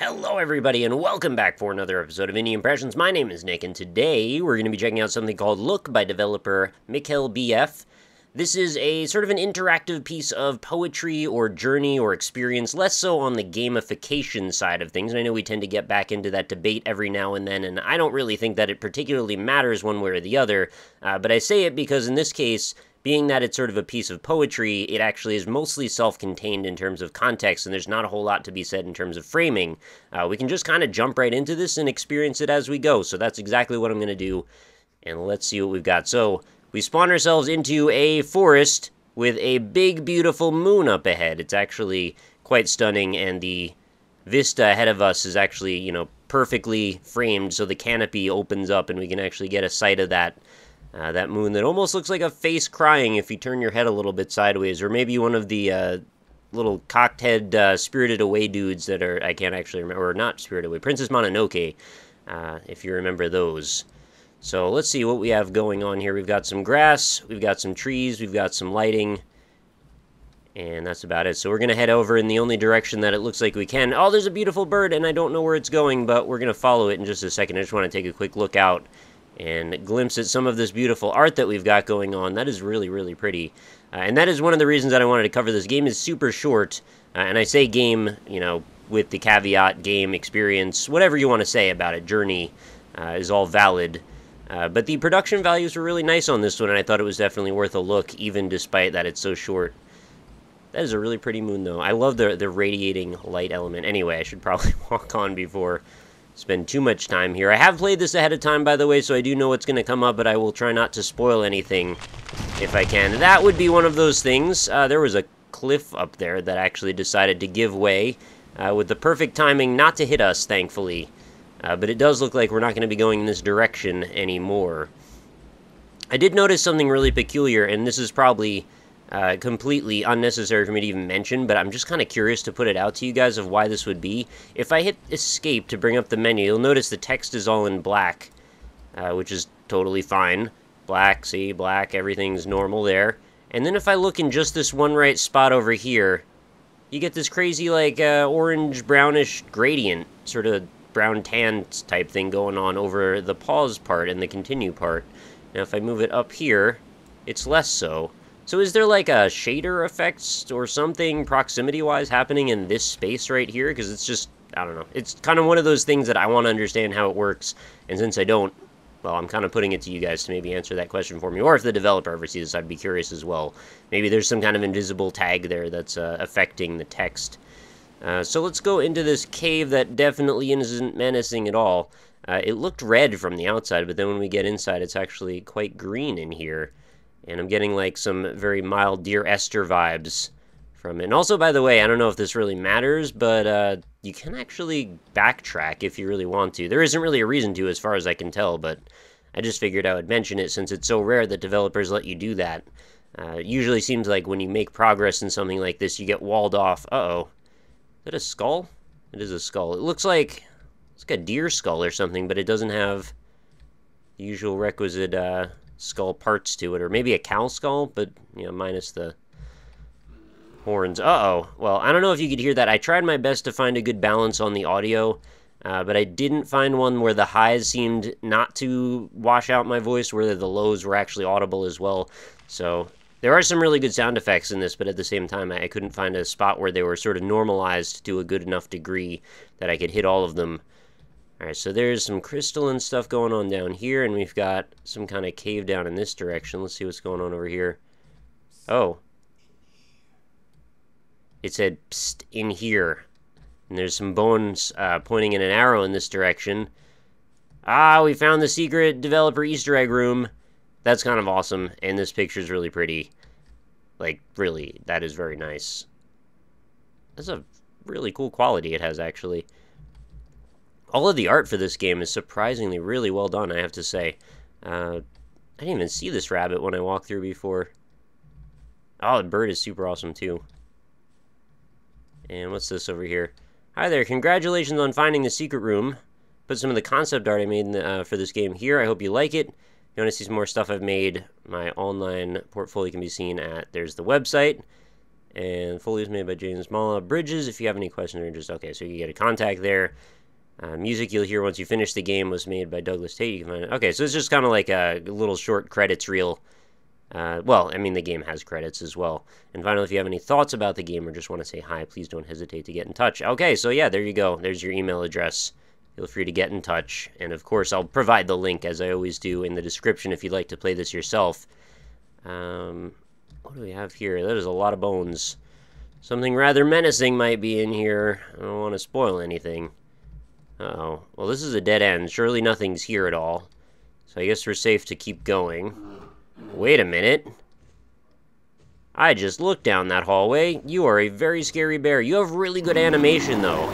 Hello everybody and welcome back for another episode of Indie Impressions. My name is Nick and today we're going to be checking out something called Look by developer Mikkel BF. This is a sort of an interactive piece of poetry or journey or experience, less so on the gamification side of things. And I know we tend to get back into that debate every now and then, and I don't really think that it particularly matters one way or the other, but I say it because in this case, being that it's sort of a piece of poetry, it actually is mostly self-contained in terms of context, and there's not a whole lot to be said in terms of framing. We can just kind of jump right into this and experience it as we go, so that's exactly what I'm going to do, and let's see what we've got. So, we spawn ourselves into a forest with a big, beautiful moon up ahead. It's actually quite stunning, and the vista ahead of us is actually, perfectly framed, so the canopy opens up, and we can actually get a sight of that moon that almost looks like a face crying if you turn your head a little bit sideways, or maybe one of the little cocked head Spirited Away dudes that are, I can't actually remember, or not Spirited Away, Princess Mononoke, if you remember those. So let's see what we have going on here. We've got some grass, we've got some trees, we've got some lighting, and that's about it. So we're going to head over in the only direction that it looks like we can. Oh, there's a beautiful bird, and I don't know where it's going, but we're going to follow it in just a second. I just want to take a quick look out and glimpse at some of this beautiful art that we've got going on. That is really, really pretty. And that is one of the reasons that I wanted to cover this. Game is super short, and I say game, with the caveat, game, experience, whatever you want to say about it, journey, is all valid. But the production values were really nice on this one, and I thought it was definitely worth a look, even despite that it's so short. That is a really pretty moon, though. I love the radiating light element. Anyway, I should probably walk on before spend too much time here. I have played this ahead of time, by the way, so I do know what's going to come up, but I will try not to spoil anything if I can. That would be one of those things. There was a cliff up there that actually decided to give way with the perfect timing not to hit us, thankfully. But it does look like we're not going to be going in this direction anymore. I did notice something really peculiar, and this is probably completely unnecessary for me to even mention, but I'm just kind of curious to put it out to you guys of why this would be. If I hit escape to bring up the menu, you'll notice the text is all in black, which is totally fine. Black, see, black, everything's normal there. And then if I look in just this one right spot over here, you get this crazy, orange-brownish gradient, sort of brown-tan type thing going on over the pause part and the continue part. Now if I move it up here, it's less so. So is there like a shader effect or something proximity-wise happening in this space right here? Because it's just, I don't know. It's kind of one of those things that I want to understand how it works. And since I don't, well, I'm kind of putting it to you guys to maybe answer that question for me. Or if the developer ever sees this, I'd be curious as well. Maybe there's some kind of invisible tag there that's affecting the text. So let's go into this cave that definitely isn't menacing at all. It looked red from the outside, but then when we get inside, it's actually quite green in here. And I'm getting, some very mild Dear Esther vibes from it. And also, by the way, I don't know if this really matters, but you can actually backtrack if you really want to. There isn't really a reason to, as far as I can tell, but I just figured I would mention it since it's so rare that developers let you do that. It usually seems like when you make progress in something like this, you get walled off. Uh-oh. Is that a skull? It is a skull. It looks like it's like a deer skull or something, but it doesn't have the usual requisite skull parts to it, or maybe a cow skull, but minus the horns. Uh-oh. Well, I don't know if you could hear that. I tried my best to find a good balance on the audio, but I didn't find one where the highs seemed not to wash out my voice, where the lows were actually audible as well. So there are some really good sound effects in this, but at the same time, I couldn't find a spot where they were sort of normalized to a good enough degree that I could hit all of them. Alright, so there's some crystal and stuff going on down here, and we've got some kind of cave down in this direction. Let's see what's going on over here. Oh. It said, psst, in here. And there's some bones pointing in an arrow in this direction. Ah, we found the secret developer Easter egg room. That's kind of awesome, and this picture's really pretty. Really, that is very nice. That's a really cool quality it has, actually. All of the art for this game is surprisingly really well done, I have to say. I didn't even see this rabbit when I walked through before. Oh, the bird is super awesome, too. And what's this over here? Hi there, congratulations on finding the secret room. Put some of the concept art I made for this game here. I hope you like it. If you want to see some more stuff I've made, my online portfolio can be seen at, there's the website. and Foley is made by James Mala. Bridges, if you have any questions or interest. Okay, so you get a contact there. Music you'll hear once you finish the game was made by Douglas Tate. You can find it. Okay, so it's just kind of like a little short credits reel. Well, I mean, the game has credits as well. And finally, if you have any thoughts about the game or just want to say hi, please don't hesitate to get in touch. Okay, so yeah, there you go. There's your email address. Feel free to get in touch. And of course, I'll provide the link, as I always do, in the description if you'd like to play this yourself. What do we have here? That is a lot of bones. Something rather menacing might be in here. I don't want to spoil anything. Uh-oh. Well, this is a dead end. Surely nothing's here at all. So I guess we're safe to keep going. Wait a minute. I just looked down that hallway. You are a very scary bear. You have really good animation, though.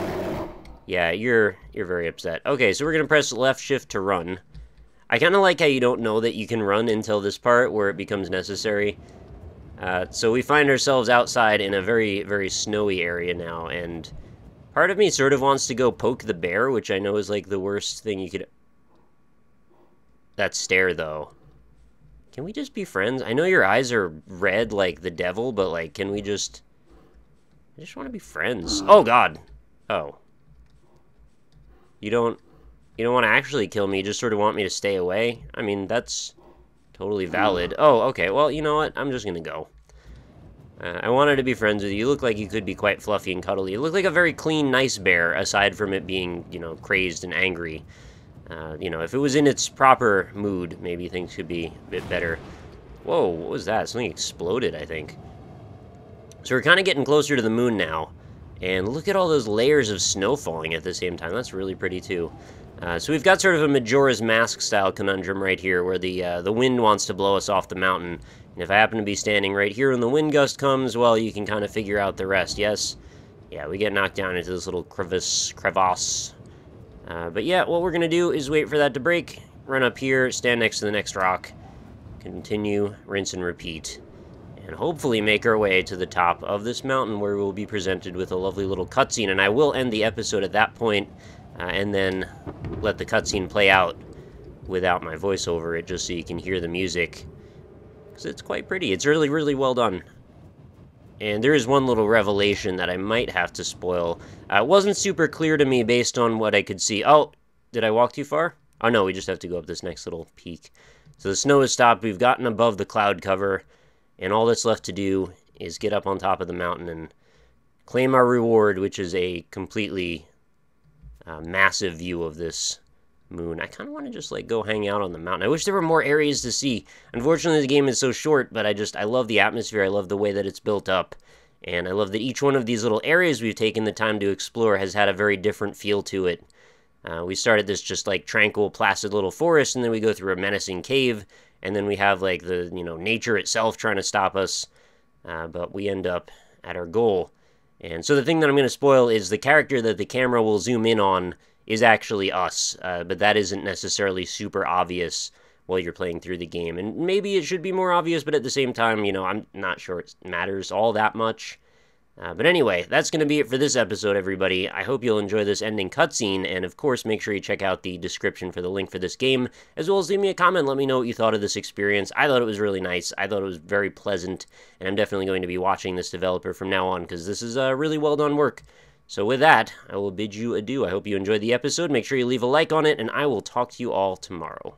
Yeah, you're very upset. Okay, so we're going to press left shift to run. I kind of like how you don't know that you can run until this part where it becomes necessary. So we find ourselves outside in a very, very snowy area now, and part of me sort of wants to go poke the bear, which I know is like the worst thing you could... That stare, though. Can we just be friends? I know your eyes are red like the devil, but like, can we just... I just want to be friends. Oh, God. Oh. You don't want to actually kill me, you just sort of want me to stay away? I mean, that's totally valid. Oh, okay, well, you know what? I'm just gonna go. I wanted to be friends with you. You look like you could be quite fluffy and cuddly. You look like a very clean, nice bear, aside from it being, you know, crazed and angry. You know, if it was in its proper mood, maybe things could be a bit better. Whoa, what was that? Something exploded, I think. So we're kind of getting closer to the moon now. And look at all those layers of snow falling at the same time. That's really pretty, too. So we've got sort of a Majora's Mask-style conundrum right here, where the wind wants to blow us off the mountain. And if I happen to be standing right here when the wind gust comes, well, you can kind of figure out the rest, yes? Yeah, we get knocked down into this little crevasse. But yeah, what we're going to do is wait for that to break, run up here, stand next to the next rock, continue, rinse and repeat, and hopefully make our way to the top of this mountain where we'll be presented with a lovely little cutscene. And I will end the episode at that point, and then let the cutscene play out without my voice over it, just so you can hear the music. Because it's quite pretty. It's really, really well done. And there is one little revelation that I might have to spoil. It wasn't super clear to me based on what I could see. Oh, did I walk too far? Oh no, we just have to go up this next little peak. So the snow has stopped. We've gotten above the cloud cover. And all that's left to do is get up on top of the mountain and claim our reward, which is a completely massive view of this moon. I kind of want to just like go hang out on the mountain. I wish there were more areas to see. Unfortunately, the game is so short, but I love the atmosphere. I love the way that it's built up. And I love that each one of these little areas we've taken the time to explore has had a very different feel to it. We started this just like tranquil, placid little forest, and then we go through a menacing cave, and then we have like the, you know, nature itself trying to stop us, but we end up at our goal. And so the thing that I'm going to spoil is the character that the camera will zoom in on is actually us, but that isn't necessarily super obvious while you're playing through the game. And maybe it should be more obvious, but at the same time, you know, I'm not sure it matters all that much. But anyway, that's going to be it for this episode, everybody. I hope you'll enjoy this ending cutscene, and of course, make sure you check out the description for the link for this game, as well as leave me a comment, let me know what you thought of this experience. I thought it was really nice, I thought it was very pleasant, and I'm definitely going to be watching this developer from now on, because this is really well done work. So with that, I will bid you adieu. I hope you enjoyed the episode, make sure you leave a like on it, and I will talk to you all tomorrow.